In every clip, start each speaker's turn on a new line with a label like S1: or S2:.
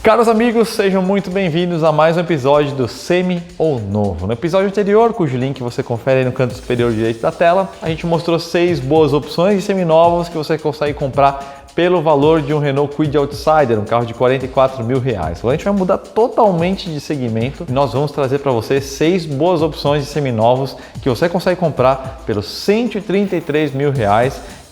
S1: Caros amigos, sejam muito bem-vindos a mais um episódio do Semi ou Novo. No episódio anterior, cujo link você confere aí no canto superior direito da tela, a gente mostrou 6 boas opções de seminovos que você consegue comprar pelo valor de um Renault Kwid Outsider, um carro de R$44 mil. Agora a gente vai mudar totalmente de segmento e nós vamos trazer para você 6 boas opções de seminovos que você consegue comprar pelos R$133 mil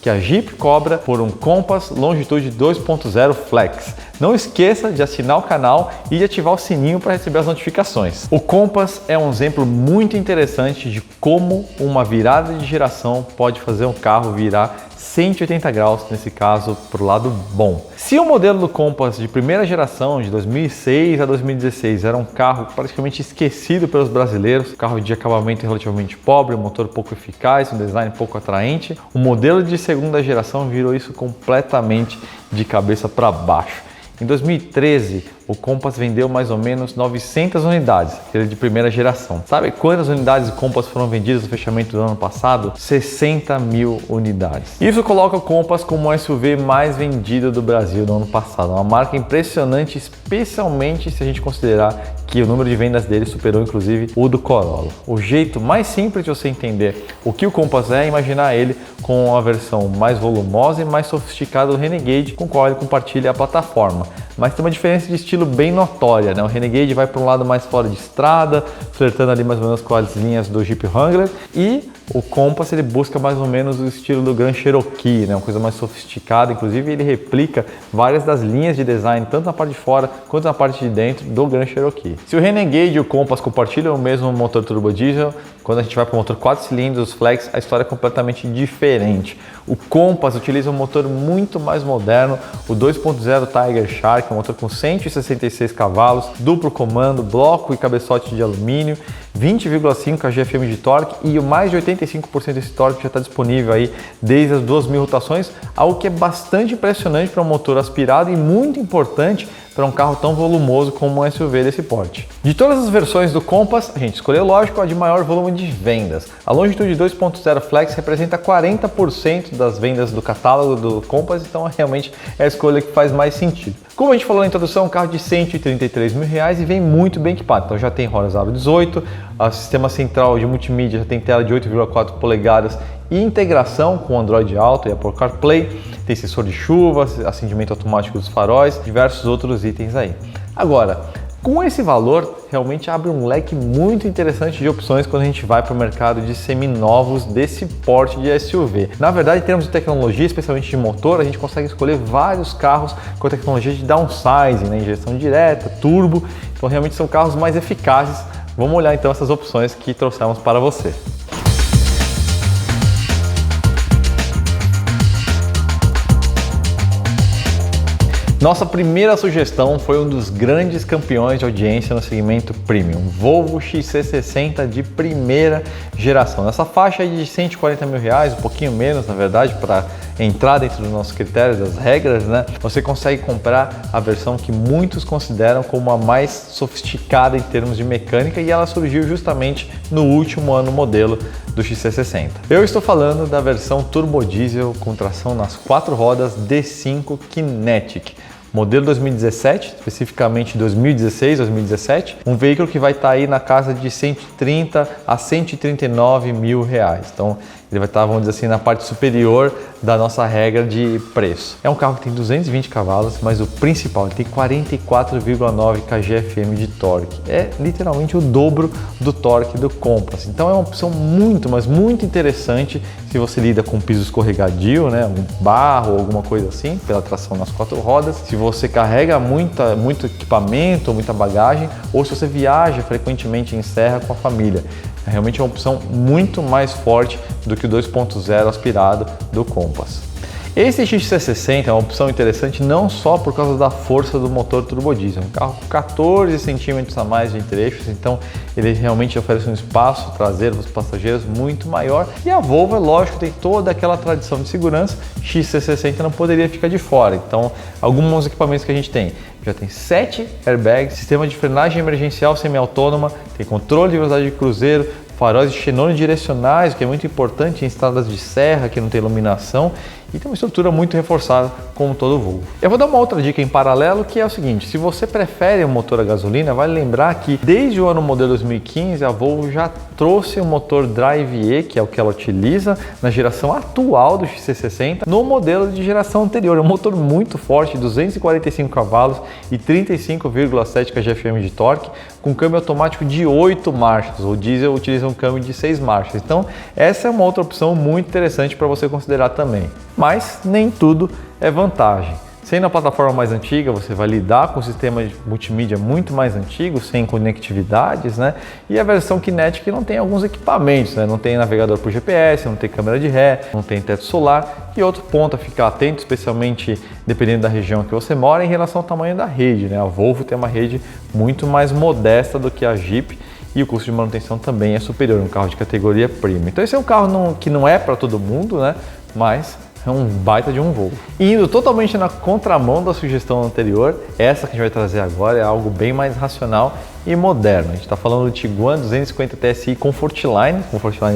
S1: que a Jeep cobra por um Compass Longitude 2.0 Flex. Não esqueça de assinar o canal e de ativar o sininho para receber as notificações. O Compass é um exemplo muito interessante de como uma virada de geração pode fazer um carro virar 180 graus, nesse caso, para o lado bom. Se o modelo do Compass de primeira geração, de 2006 a 2016, era um carro praticamente esquecido pelos brasileiros, um carro de acabamento relativamente pobre, um motor pouco eficaz, um design pouco atraente, o modelo de segunda geração virou isso completamente de cabeça para baixo. Em 2013, o Compass vendeu mais ou menos 900 unidades, ele é de primeira geração. Sabe quantas unidades do Compass foram vendidas no fechamento do ano passado? 60 mil unidades. Isso coloca o Compass como o SUV mais vendido do Brasil no ano passado. Uma marca impressionante, especialmente se a gente considerar que o número de vendas dele superou inclusive o do Corolla. O jeito mais simples de você entender o que o Compass é imaginar ele com a versão mais volumosa e mais sofisticada do Renegade, com o qual ele compartilha a plataforma. Mas tem uma diferença de estilo bem notória, né? O Renegade vai para um lado mais fora de estrada, flertando ali mais ou menos com as linhas do Jeep Wrangler, e o Compass ele busca mais ou menos o estilo do Grand Cherokee, né? Uma coisa mais sofisticada, inclusive ele replica várias das linhas de design, tanto na parte de fora quanto na parte de dentro do Grand Cherokee. Se o Renegade e o Compass compartilham o mesmo motor turbo diesel, quando a gente vai para o motor 4 cilindros, Flex, a história é completamente diferente. O Compass utiliza um motor muito mais moderno, o 2.0 Tiger Shark, um motor com 166 cavalos, duplo comando, bloco e cabeçote de alumínio, 20,5 kgfm de torque e o mais de 85% desse torque já está disponível aí desde as 2.000 rotações, algo que é bastante impressionante para um motor aspirado e muito importante para um carro tão volumoso como um SUV desse porte. De todas as versões do Compass, a gente escolheu, lógico, a de maior volume de vendas. A Longitude 2.0 Flex representa 40% das vendas do catálogo do Compass, então realmente é a escolha que faz mais sentido. Como a gente falou na introdução, é um carro de R$133 mil e vem muito bem equipado. Então já tem rodas aro 18, o sistema central de multimídia já tem tela de 8,4 polegadas e integração com o Android Auto e Apple CarPlay, tem sensor de chuva, acendimento automático dos faróis, diversos outros itens aí. Agora, com esse valor, realmente abre um leque muito interessante de opções quando a gente vai para o mercado de seminovos desse porte de SUV. Na verdade, em termos de tecnologia, especialmente de motor, a gente consegue escolher vários carros com a tecnologia de downsizing, né? Injeção direta, turbo, então realmente são carros mais eficazes. Vamos olhar então essas opções que trouxemos para você. Nossa primeira sugestão foi um dos grandes campeões de audiência no segmento Premium, Volvo XC60 de primeira geração. Nessa faixa de R$140 mil, um pouquinho menos na verdade, para entrar dentro dos nossos critérios, das regras, né? Você consegue comprar a versão que muitos consideram como a mais sofisticada em termos de mecânica e ela surgiu justamente no último ano modelo do XC60. Eu estou falando da versão turbo diesel com tração nas 4 rodas D5 Kinetic. Modelo 2017, especificamente 2016, 2017, um veículo que vai estar aí na casa de 130 a 139 mil reais. Então, ele vai estar, vamos dizer assim, na parte superior da nossa regra de preço. É um carro que tem 220 cavalos, mas o principal, ele tem 44,9 kgfm de torque. É literalmente o dobro do torque do Compass. Então é uma opção muito, mas muito interessante se você lida com piso escorregadio, né, um barro ou alguma coisa assim, pela tração nas 4 rodas. Se você carrega muito equipamento, muita bagagem, ou se você viaja frequentemente em serra com a família. Realmente é uma opção muito mais forte do que o 2.0 aspirado do Compass. Esse XC60 é uma opção interessante não só por causa da força do motor turbo diesel, um carro com 14 centímetros a mais de entre-eixos, então ele realmente oferece um espaço traseiro para os passageiros muito maior. E a Volvo, é lógico, tem toda aquela tradição de segurança, XC60 não poderia ficar de fora. Então, alguns equipamentos que a gente tem, já tem 7 airbags, sistema de frenagem emergencial semi-autônoma, tem controle de velocidade de cruzeiro, faróis de xenônio direcionais, o que é muito importante em estradas de serra que não tem iluminação, e tem uma estrutura muito reforçada como todo Volvo. Eu vou dar uma outra dica em paralelo, que é o seguinte: se você prefere um motor a gasolina, vale lembrar que desde o ano modelo 2015 a Volvo já trouxe o motor Drive E, que é o que ela utiliza na geração atual do XC60, no modelo de geração anterior. É um motor muito forte, 245 cavalos e 35,7 kgfm de torque, com câmbio automático de 8 marchas. O diesel utiliza um câmbio de 6 marchas. Então essa é uma outra opção muito interessante para você considerar também. Mas nem tudo é vantagem. Sendo a plataforma mais antiga, você vai lidar com um sistema de multimídia muito mais antigo, sem conectividades, né? E a versão Kinetic não tem alguns equipamentos, né? Não tem navegador por GPS, não tem câmera de ré, não tem teto solar. E outro ponto a ficar atento, especialmente dependendo da região que você mora, em relação ao tamanho da rede, né? A Volvo tem uma rede muito mais modesta do que a Jeep, e o custo de manutenção também é superior, um carro de categoria premium. Então esse é um carro que não é para todo mundo, né? Mas é um baita de um Volvo. Indo totalmente na contramão da sugestão anterior, essa que a gente vai trazer agora é algo bem mais racional e moderno. A gente está falando do Tiguan 250 TSI Comfortline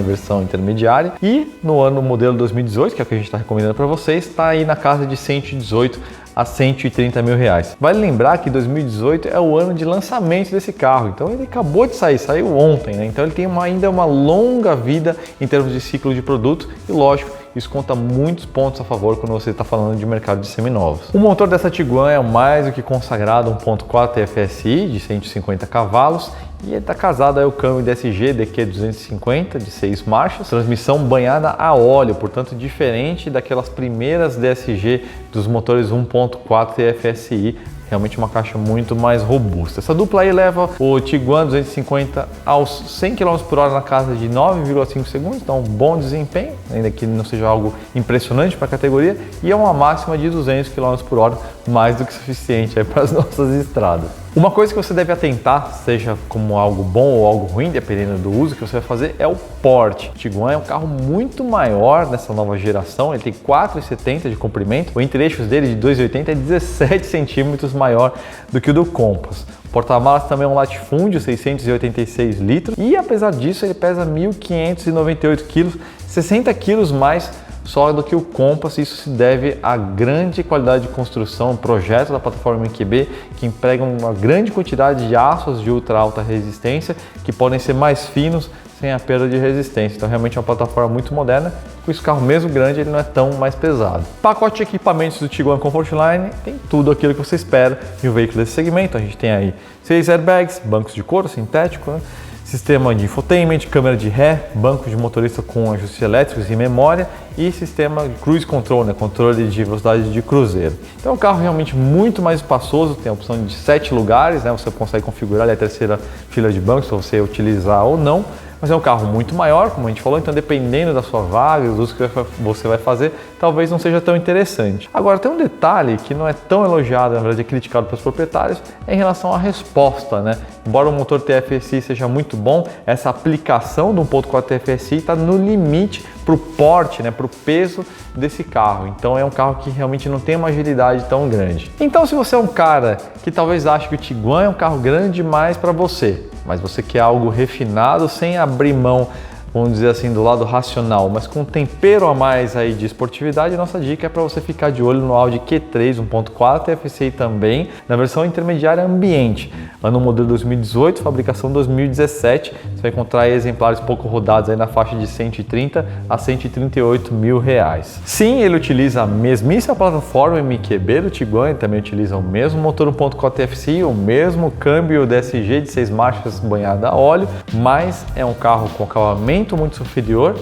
S1: versão intermediária, e no ano modelo 2018, que é o que a gente está recomendando para vocês, está aí na casa de 118 a 130 mil reais. Vale lembrar que 2018 é o ano de lançamento desse carro, então ele acabou de sair, saiu ontem, né? Então ele tem ainda uma longa vida em termos de ciclo de produto, e lógico, isso conta muitos pontos a favor quando você está falando de mercado de seminovos. O motor dessa Tiguan é o mais do que consagrado 1.4 TFSI de 150 cavalos, e ele está casado aí o câmbio DSG DQ250 de 6 marchas, transmissão banhada a óleo, portanto diferente daquelas primeiras DSG dos motores 1.4 TFSI. Realmente uma caixa muito mais robusta. Essa dupla aí leva o Tiguan 250 aos 100 km por hora na casa de 9,5 segundos, então um bom desempenho, ainda que não seja algo impressionante para a categoria, e é uma máxima de 200 km por hora, mais do que suficiente para as nossas estradas. Uma coisa que você deve atentar, seja como algo bom ou algo ruim, dependendo do uso que você vai fazer, é o porte. O Tiguan é um carro muito maior nessa nova geração, ele tem 4,70 de comprimento, o entre-eixos dele de 2,80 é 17 centímetros maior do que o do Compass. O porta-malas também é um latifúndio, 686 litros, e apesar disso ele pesa 1.598 quilos, 60 quilos mais só do que o Compass. Isso se deve à grande qualidade de construção, projeto da plataforma MQB, que emprega uma grande quantidade de aços de ultra alta resistência, que podem ser mais finos sem a perda de resistência. Então realmente é uma plataforma muito moderna, com esse carro mesmo grande ele não é tão mais pesado. Pacote de equipamentos do Tiguan Comfortline tem tudo aquilo que você espera de um veículo desse segmento. A gente tem aí 6 airbags, bancos de couro sintético, né? Sistema de infotainment, câmera de ré, banco de motorista com ajustes elétricos e memória, e sistema de cruise control, né, controle de velocidade de cruzeiro. Então é um carro realmente muito mais espaçoso, tem a opção de 7 lugares, né, você consegue configurar ali a terceira fila de bancos para você utilizar ou não. Mas é um carro muito maior, como a gente falou, então dependendo da sua vaga, dos usos que você vai fazer, talvez não seja tão interessante. Agora, tem um detalhe que não é tão elogiado, na verdade é criticado pelos proprietários, é em relação à resposta, né? Embora o motor TFSI seja muito bom, essa aplicação do 1.4 TFSI está no limite para o porte, né, para o peso desse carro. Então é um carro que realmente não tem uma agilidade tão grande. Então se você é um cara que talvez ache que o Tiguan é um carro grande demais para você, mas você quer algo refinado sem abrir mão, vamos dizer assim, do lado racional, mas com um tempero a mais aí de esportividade, nossa dica é para você ficar de olho no Audi Q3 1.4 TFSI também, na versão intermediária ambiente, ano modelo 2018, fabricação 2017. Você vai encontrar aí exemplares pouco rodados aí na faixa de 130 a 138 mil reais. Sim, ele utiliza a mesmíssima plataforma MQB do Tiguan, ele também utiliza o mesmo motor 1.4 TFSI, o mesmo câmbio DSG de 6 marchas banhado a óleo, mas é um carro com acabamento muito superior,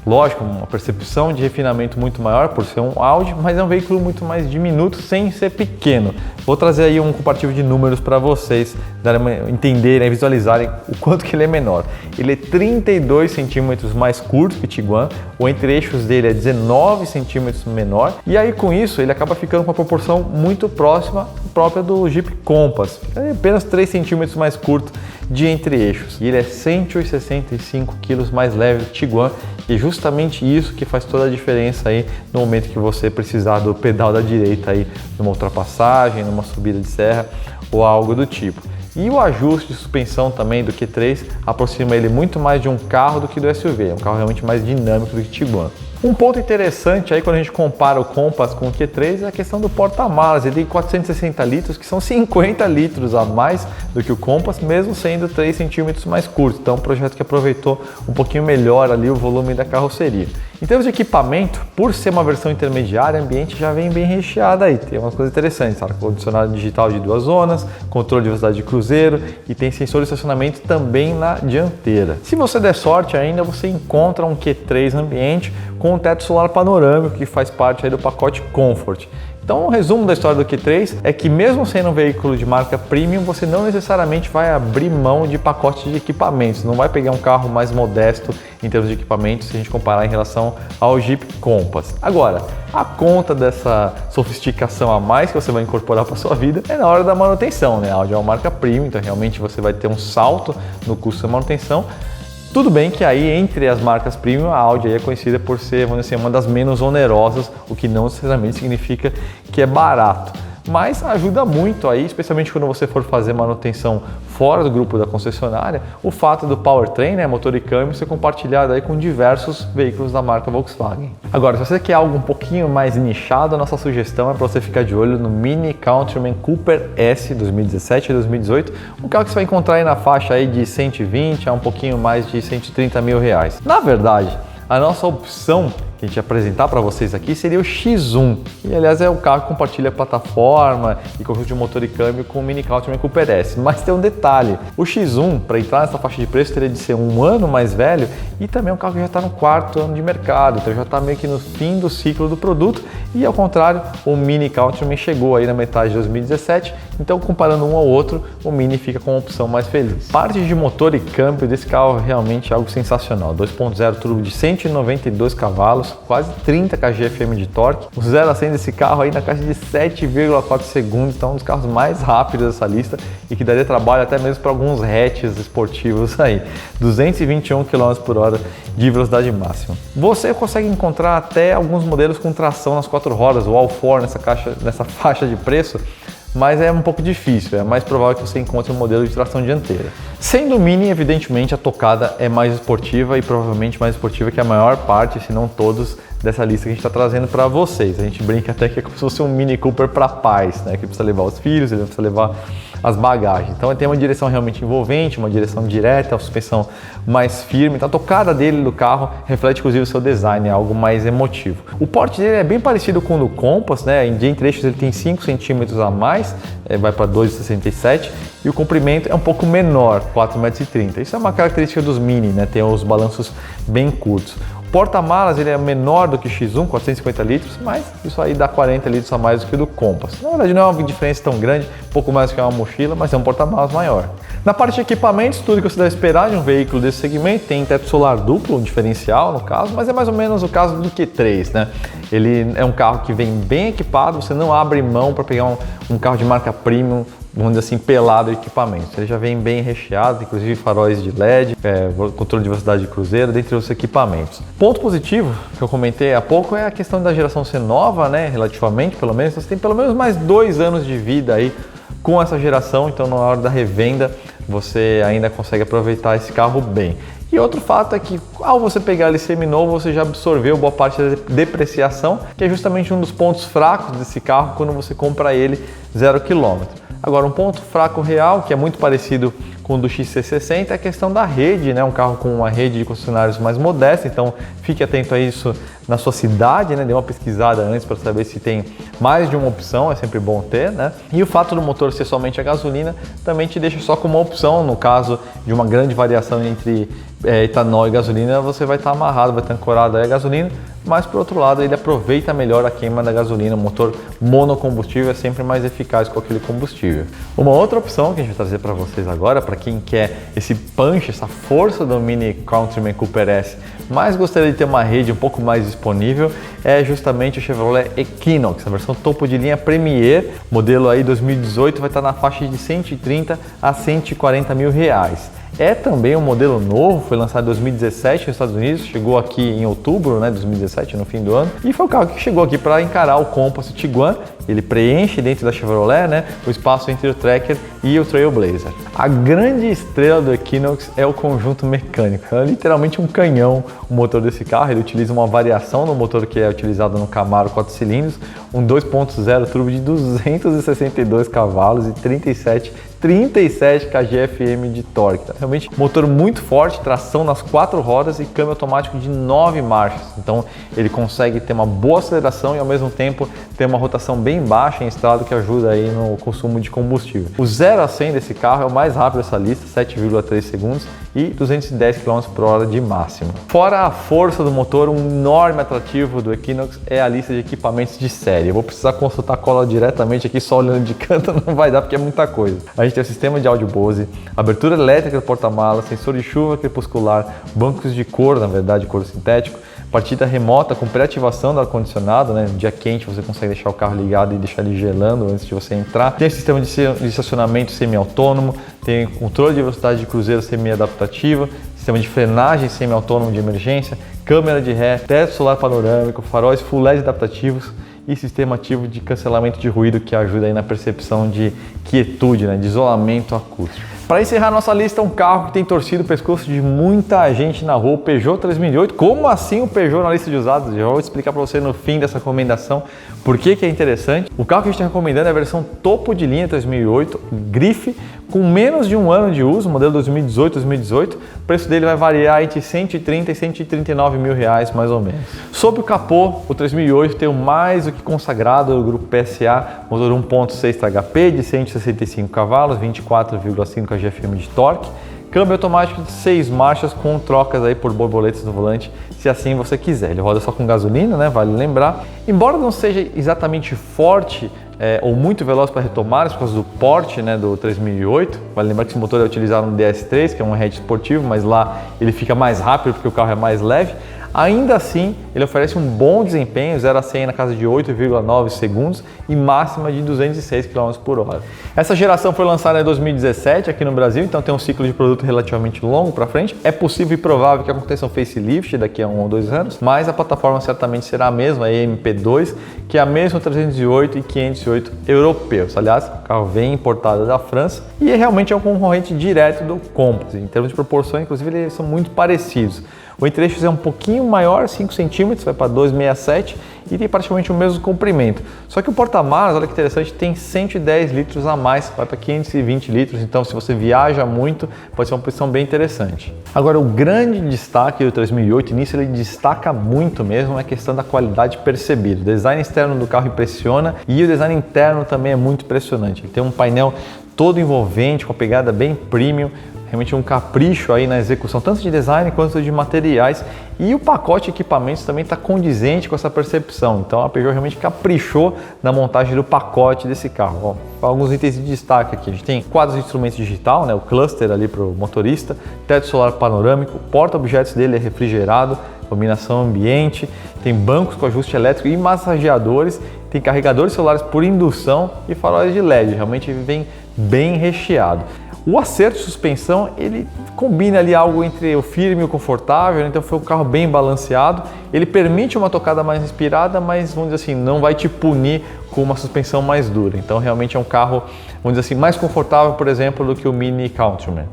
S1: lógico, uma percepção de refinamento muito maior por ser um Audi, mas é um veículo muito mais diminuto sem ser pequeno. Vou trazer aí um comparativo de números para vocês entenderem, visualizarem o quanto que ele é menor. Ele é 32 centímetros mais curto que o Tiguan, o entre-eixos dele é 19 centímetros menor, e aí com isso ele acaba ficando com uma proporção muito próxima própria do Jeep Compass, é apenas 3 centímetros mais curto de entre-eixos, e ele é 165 quilos mais leve do Tiguan, e é justamente isso que faz toda a diferença aí no momento que você precisar do pedal da direita aí numa ultrapassagem, numa subida de serra ou algo do tipo. E o ajuste de suspensão também do Q3 aproxima ele muito mais de um carro do que do SUV, é um carro realmente mais dinâmico do que o Tiguan. Um ponto interessante aí quando a gente compara o Compass com o Q3 é a questão do porta-malas. Ele tem 460 litros, que são 50 litros a mais do que o Compass, mesmo sendo 3 centímetros mais curto. Então, um projeto que aproveitou um pouquinho melhor ali o volume da carroceria. Em termos de equipamento, por ser uma versão intermediária, o ambiente já vem bem recheado aí. Tem umas coisas interessantes, ar-condicionado digital de 2 zonas, controle de velocidade de cruzeiro e tem sensor de estacionamento também na dianteira. Se você der sorte ainda, você encontra um Q3 ambiente com um teto solar panorâmico que faz parte aí do pacote Comfort. Então, o resumo da história do Q3 é que mesmo sendo um veículo de marca premium, você não necessariamente vai abrir mão de pacotes de equipamentos. Não vai pegar um carro mais modesto em termos de equipamentos se a gente comparar em relação ao Jeep Compass. Agora, a conta dessa sofisticação a mais que você vai incorporar para sua vida é na hora da manutenção, né? A Audi é uma marca premium, então realmente você vai ter um salto no custo da manutenção. Tudo bem que aí entre as marcas premium, a Audi aí é conhecida por ser, vamos dizer assim, uma das menos onerosas, o que não necessariamente significa que é barato. Mas ajuda muito aí, especialmente quando você for fazer manutenção fora do grupo da concessionária, o fato do powertrain, né, motor e câmbio, ser compartilhado aí com diversos veículos da marca Volkswagen. Agora, se você quer algo um pouquinho mais nichado, a nossa sugestão é para você ficar de olho no Mini Countryman Cooper S 2017 e 2018, um carro que você vai encontrar aí na faixa aí de 120 a um pouquinho mais de 130 mil reais. Na verdade, a nossa opção que a gente ia apresentar para vocês aqui seria o X1, que aliás é o carro que compartilha plataforma e conjunto de motor e câmbio com o Mini Countryman Cooper S. Mas tem um detalhe, o X1 para entrar nessa faixa de preço teria de ser um ano mais velho e também um carro que já está no 4º ano de mercado, então já está meio que no fim do ciclo do produto e ao contrário, o Mini Countryman chegou aí na metade de 2017, então comparando um ao outro, o Mini fica com uma opção mais feliz. Parte de motor e câmbio desse carro é realmente algo sensacional, 2.0 turbo de 192 cavalos, quase 30 kgfm de torque, o 0 a 100 desse carro aí na caixa de 7,4 segundos, então um dos carros mais rápidos dessa lista e que daria trabalho até mesmo para alguns hatches esportivos aí, 221 km por hora de velocidade máxima. Você consegue encontrar até alguns modelos com tração nas 4 rodas, o All-4 nessa faixa de preço, mas é um pouco difícil, é mais provável que você encontre um modelo de tração dianteira. Sendo o Mini, evidentemente, a tocada é mais esportiva e provavelmente mais esportiva que a maior parte, se não todos, dessa lista que a gente está trazendo para vocês. A gente brinca até que é como se fosse um Mini Cooper para pais, né? Que precisa levar os filhos, ele precisa levar as bagagens. Então ele tem uma direção realmente envolvente, uma direção direta, uma suspensão mais firme. Então a tocada dele do carro reflete inclusive o seu design, é algo mais emotivo. O porte dele é bem parecido com o do Compass, né? Em trechos ele tem 5 centímetros a mais, vai para 2,67 e o comprimento é um pouco menor, 4,30 m. Isso é uma característica dos Mini, né? Tem os balanços bem curtos. O porta-malas ele é menor do que o X1, 450 litros, mas isso aí dá 40 litros a mais do que o do Compass. Na verdade não é uma diferença tão grande, pouco mais que uma mochila, mas é um porta-malas maior. Na parte de equipamentos, tudo que você deve esperar de um veículo desse segmento, tem teto solar duplo, um diferencial no caso, mas é mais ou menos o caso do Q3, né? Ele é um carro que vem bem equipado, você não abre mão para pegar um carro de marca premium, vamos dizer assim, pelado de equipamentos. Ele já vem bem recheado, inclusive faróis de LED, controle de velocidade de cruzeiro, dentre outros equipamentos. Ponto positivo, que eu comentei há pouco, é a questão da geração ser nova, né? Relativamente, pelo menos. Você tem pelo menos mais 2 anos de vida aí com essa geração, então na hora da revenda você ainda consegue aproveitar esse carro bem. E outro fato é que ao você pegar ele seminovo, você já absorveu boa parte da depreciação, que é justamente um dos pontos fracos desse carro quando você compra ele 0 km. Agora, um ponto fraco real, que é muito parecido com o do XC60, é a questão da rede, né? Um carro com uma rede de concessionários mais modesta, então fique atento a isso na sua cidade, né? Dê uma pesquisada antes para saber se tem mais de uma opção, é sempre bom ter, né? E o fato do motor ser somente a gasolina também te deixa só com uma opção, no caso de uma grande variação entre etanol e gasolina, você vai estar amarrado, vai estar ancorado aí a gasolina, mas por outro lado ele aproveita melhor a queima da gasolina. O motor monocombustível é sempre mais eficaz com aquele combustível. Uma outra opção que a gente vai trazer para vocês agora, para quem quer esse punch, essa força do Mini Countryman Cooper S, mas gostaria de ter uma rede um pouco mais disponível, é justamente o Chevrolet Equinox, a versão topo de linha Premier, modelo aí 2018, vai estar na faixa de 130 a 140 mil reais. É também um modelo novo, foi lançado em 2017 nos Estados Unidos, chegou aqui em outubro, né, 2017, no fim do ano, e foi o carro que chegou aqui para encarar o Compass e o Tiguan, ele preenche dentro da Chevrolet, né, o espaço entre o Tracker e o Trailblazer. A grande estrela do Equinox é o conjunto mecânico, é literalmente um canhão o motor desse carro. Ele utiliza uma variação no motor que é utilizado no Camaro 4 cilindros, um 2.0 turbo de 262 cavalos e 37 kgfm de torque. Realmente motor muito forte, tração nas 4 rodas e câmbio automático de 9 marchas. Então ele consegue ter uma boa aceleração e ao mesmo tempo ter uma rotação bem baixa em estrada, que ajuda aí no consumo de combustível. O 0 a 100 desse carro é o mais rápido dessa lista, 7,3 segundos e 210 km por hora de máxima. Fora a força do motor, um enorme atrativo do Equinox é a lista de equipamentos de série. Eu vou precisar consultar a cola diretamente aqui, só olhando de canto não vai dar porque é muita coisa. A gente tem o sistema de áudio Bose, abertura elétrica do porta-malas, sensor de chuva crepuscular, bancos de couro, na verdade couro sintético, partida remota com pré-ativação do ar-condicionado, né? No dia quente você consegue deixar o carro ligado e deixar ele gelando antes de você entrar. Tem sistema de estacionamento semi-autônomo, tem controle de velocidade de cruzeiro semi-adaptativa, sistema de frenagem semi-autônomo de emergência, câmera de ré, teto solar panorâmico, faróis Full LED adaptativos e sistema ativo de cancelamento de ruído, que ajuda aí na percepção de quietude, né? De isolamento acústico. Para encerrar nossa lista, um carro que tem torcido o pescoço de muita gente na rua, o Peugeot 3008. Como assim o Peugeot na lista de usados? Eu vou explicar para você no fim dessa recomendação por que é interessante. O carro que a gente está recomendando é a versão topo de linha 3008, grife, com menos de um ano de uso, modelo 2018-2018. O preço dele vai variar entre 130 e 139 mil reais, mais ou menos. Sob o capô, o 3008 tem o mais do que consagrado do grupo PSA, motor 1.6 THP de 165 cavalos, 24,5 kgfm de torque, câmbio automático de 6 marchas com trocas aí por borboletas no volante, se assim você quiser. Ele roda só com gasolina, né? Vale lembrar. Embora não seja exatamente forte ou muito veloz para retomadas por causa do porte, né, do 3008. Vale lembrar que esse motor é utilizado no DS3, que é um hatch esportivo, mas lá ele fica mais rápido porque o carro é mais leve. Ainda assim, ele oferece um bom desempenho, 0 a 100 na casa de 8,9 segundos e máxima de 206 km por hora. Essa geração foi lançada em 2017 aqui no Brasil, então tem um ciclo de produto relativamente longo para frente. É possível e provável que aconteça um facelift daqui a 1 ou 2 anos, mas a plataforma certamente será a mesma, a EMP2, que é a mesma 308 e 508 europeus. Aliás, o carro vem importado da França e realmente é um concorrente direto do Compass. Em termos de proporção, inclusive, eles são muito parecidos. O entre-eixos é um pouquinho maior, 5 centímetros, vai para 2,67 e tem praticamente o mesmo comprimento. Só que o porta-malas, olha que interessante, tem 110 litros a mais, vai para 520 litros, então se você viaja muito, pode ser uma posição bem interessante. Agora, o grande destaque do 3008, nisso ele destaca muito mesmo, é a questão da qualidade percebida. O design externo do carro impressiona e o design interno também é muito impressionante. Ele tem um painel todo envolvente, com a pegada bem premium, realmente um capricho aí na execução, tanto de design quanto de materiais, e o pacote de equipamentos também está condizente com essa percepção. Então a Peugeot realmente caprichou na montagem do pacote desse carro. Ó, alguns itens de destaque aqui: a gente tem quadros de instrumentos digital, né, o cluster ali para o motorista, teto solar panorâmico, porta-objetos dele é refrigerado, iluminação ambiente, tem bancos com ajuste elétrico e massageadores, tem carregadores celulares por indução e faróis de LED. Realmente vem bem recheado. O acerto de suspensão, ele combina ali algo entre o firme e o confortável, então foi um carro bem balanceado. Ele permite uma tocada mais inspirada, mas vamos dizer assim, não vai te punir com uma suspensão mais dura. Então realmente é um carro, vamos dizer assim, mais confortável, por exemplo, do que o Mini Countryman.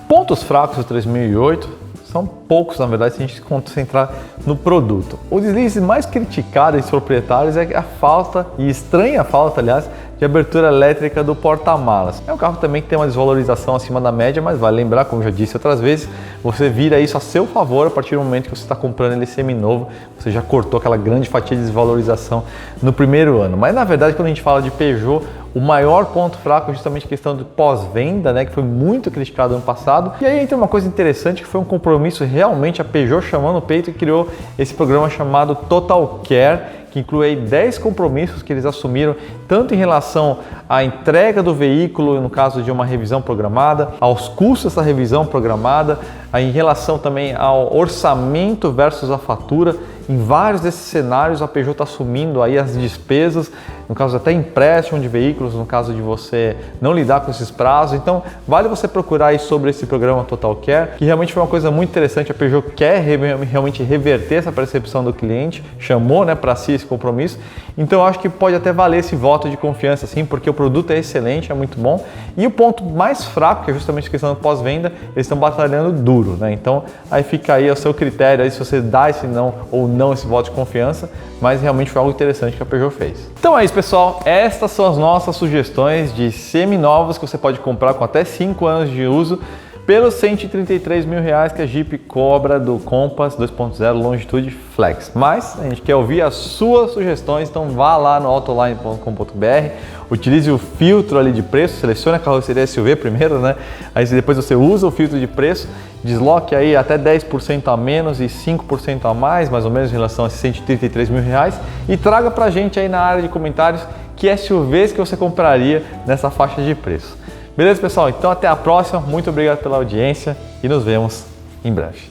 S1: Pontos fracos do 3008 são poucos, na verdade, se a gente se concentrar no produto. O deslize mais criticado entre os proprietários é a falta, e estranha falta, aliás, de abertura elétrica do porta-malas. É um carro também que tem uma desvalorização acima da média, mas vale lembrar, como já disse outras vezes, você vira isso a seu favor a partir do momento que você está comprando ele seminovo, você já cortou aquela grande fatia de desvalorização no primeiro ano. Mas na verdade, quando a gente fala de Peugeot, o maior ponto fraco é justamente a questão de pós-venda, né, que foi muito criticado no passado. E aí entra uma coisa interessante, que foi um compromisso realmente, a Peugeot chamou no peito e criou esse programa chamado Total Care, que inclui aí 10 compromissos que eles assumiram, tanto em relação à entrega do veículo, no caso de uma revisão programada, aos custos dessa revisão programada, em relação também ao orçamento versus a fatura. em vários desses cenários a Peugeot está assumindo aí as despesas, no caso até empréstimo de veículos, no caso de você não lidar com esses prazos. Então vale você procurar aí sobre esse programa Total Care, que realmente foi uma coisa muito interessante. A Peugeot quer realmente reverter essa percepção do cliente, chamou, né, para si esse compromisso. Então eu acho que pode até valer esse voto de confiança, assim, porque o produto é excelente, é muito bom. E o ponto mais fraco, que é justamente a questão do pós-venda, eles estão batalhando duro, né? Então aí fica aí ao seu critério aí se você dá esse não ou não esse voto de confiança, mas realmente foi algo interessante que a Peugeot fez. Então é isso, pessoal, estas são as nossas sugestões de seminovos que você pode comprar com até 5 anos de uso pelos 133 mil reais que a Jeep cobra do Compass 2.0 Longitude Flex. Mas a gente quer ouvir as suas sugestões, então vá lá no autoline.com.br, utilize o filtro ali de preço, selecione a carroceria SUV primeiro, né? Aí depois você usa o filtro de preço, desloque aí até 10% a menos e 5% a mais ou menos em relação a esses 133 mil reais e traga pra gente aí na área de comentários que SUVs que você compraria nessa faixa de preço. Beleza, pessoal? Então até a próxima, muito obrigado pela audiência e nos vemos em breve.